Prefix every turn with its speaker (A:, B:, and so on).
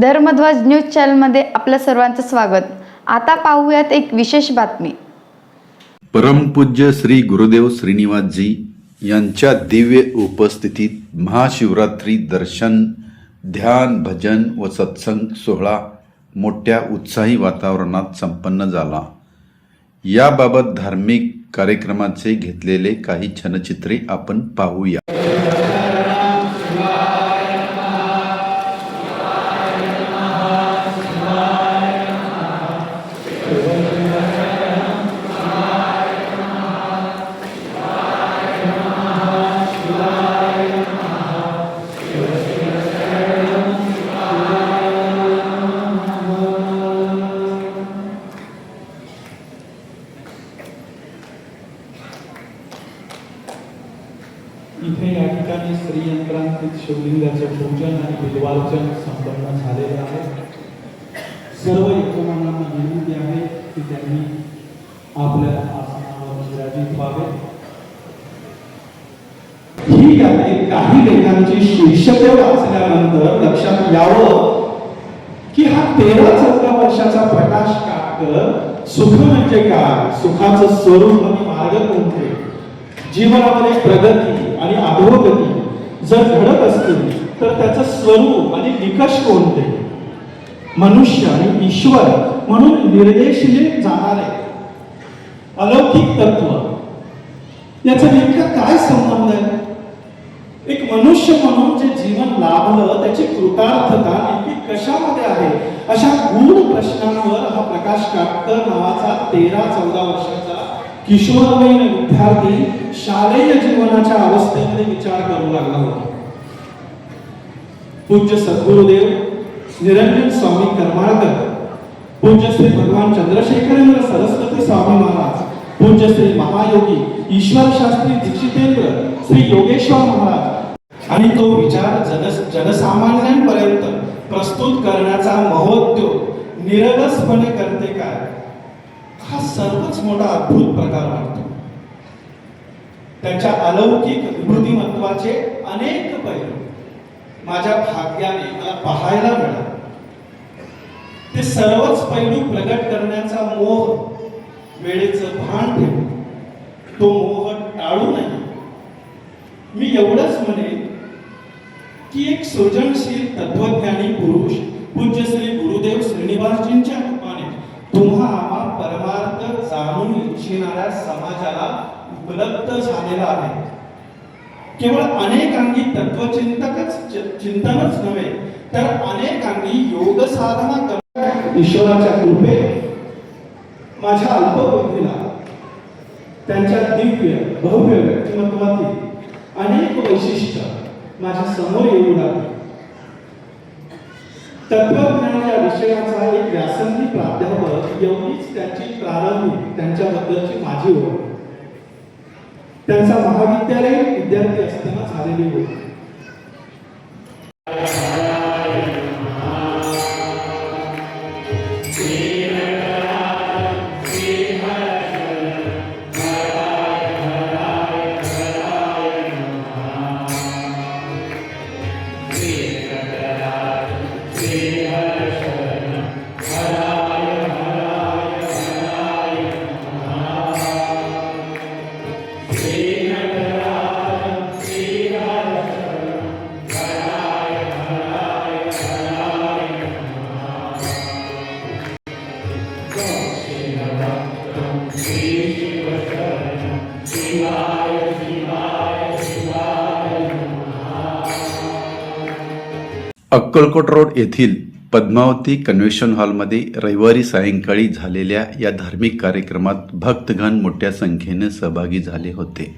A: Dharmadhwaj news चॅनलमध्ये आपल्या सर्वांचं स्वागत। आता पाहूयात एक विशेष बातमी।
B: परमपूज्य श्री गुरुदेव श्रीनिवासजी यांच्या दिव्य उपस्थितीत महाशिवरात्री दर्शन, ध्यान, भजन व सत्संग सोहळा मोठ्या उत्साही वातावरणात संपन्न झाला। याबाबत धार्मिक कार्यक्रमाचे घेतलेले काही छायाचित्रे आपण पाहूया।
C: इथे या ठिकाणी श्रीयंत्रांकित शिवलिंगाचे पूजन आणि बिल्वार्चन संपन्न झालेले आहे। सर्व यजमानांना विनंती आहे की त्यांनी आपल्या आसनावर विराजित व्हावे। ही यादी काही लेखांची शीर्षके वाचल्यानंतर लक्षात यावं की हा 13-14 वर्षाचा प्रकाश काटकर सुख म्हणजे काय, सुखाचं स्वरूप आणि मार्ग कोणते, जीवनामध्ये प्रगती आणि अधोगती जर घडत असतील तर त्याचं स्वरूप आणि निकष कोणते, मनुष्य आणि ईश्वर म्हणून निर्देशिले जाणारे अलौकिक तत्व याचा नेमका काय संबंध आहे। एक मनुष्य म्हणून जे जीवन लाभलं त्याची कृतार्थता नेमकी कशामध्ये आहे, अशा गूढ प्रश्नांवर हा प्रकाश काटकर नावाचा 13-14 वर्षाचा किशोरवयीन विद्यार्थी शालेय जीवनाच्या अवस्थेमध्ये विचार करू लागला होता। पूज्य सद्गुरुदेव निरंजन स्वामी करमाळकर, पूज्य श्री भगवान चंद्रशेखरेंद्र सरस्वती स्वामी महाराज, पूज्य श्री महायोगी ईश्वर शास्त्री दीक्षितेंद्र श्री योगेश्वर महाराज आणि तो विचार जनसामान्यांपर्यंत प्रस्तुत करण्याचा महोद्योग निरलसपणे करते काय, हा सर्वच मोठा अद्भुत प्रकार वाटतो। त्याच्या अलौकिक विभूतिमत्वाचे अनेक पैलू माझ्या भाग्याने मला पाहायला मिळाले। ते सर्वच पैलू प्रगट करण्याचा मोह, वेळेचं भान ठेवून तो मोह टाळू नये। मी एवढंच म्हणेन की एक सृजनशील तत्वज्ञानी पुरुष पूज्य श्री गुरुदेव श्रीनिवासजींच्या रूपाने तुम्हा आम्हा परमार्थ जाणून इच्छिणाऱ्या समाजाला उपलब्ध झालेला आहे। केवळ अनेकांगी चिंतनच नव्हे तर अनेकांगी योग साधना करणाऱ्या ईश्वराच्या कृपेने माझ्या अल्पबुद्धीला त्यांच्या दिव्य भव्य व्यक्तिमत्वातील अनेक वैशिष्ट्य माझ्या समोर येऊ लागली। तत्वज्ञान या विषयाचा एक व्यासंगी प्राध्यापक एवढीच त्याची प्रारंभिक त्यांच्याबद्दलची माझी ओळख त्यांचा महाविद्यालय विद्यार्थी असताना झालेली होती।
B: अक्कलकोट रोड येथील पद्मावती कन्व्हेन्शन हॉलमध्ये रविवारी सायंकाळी झालेल्या या धार्मिक कार्यक्रमात भक्तगण मोठ्या संख्येने सहभागी झाले होते।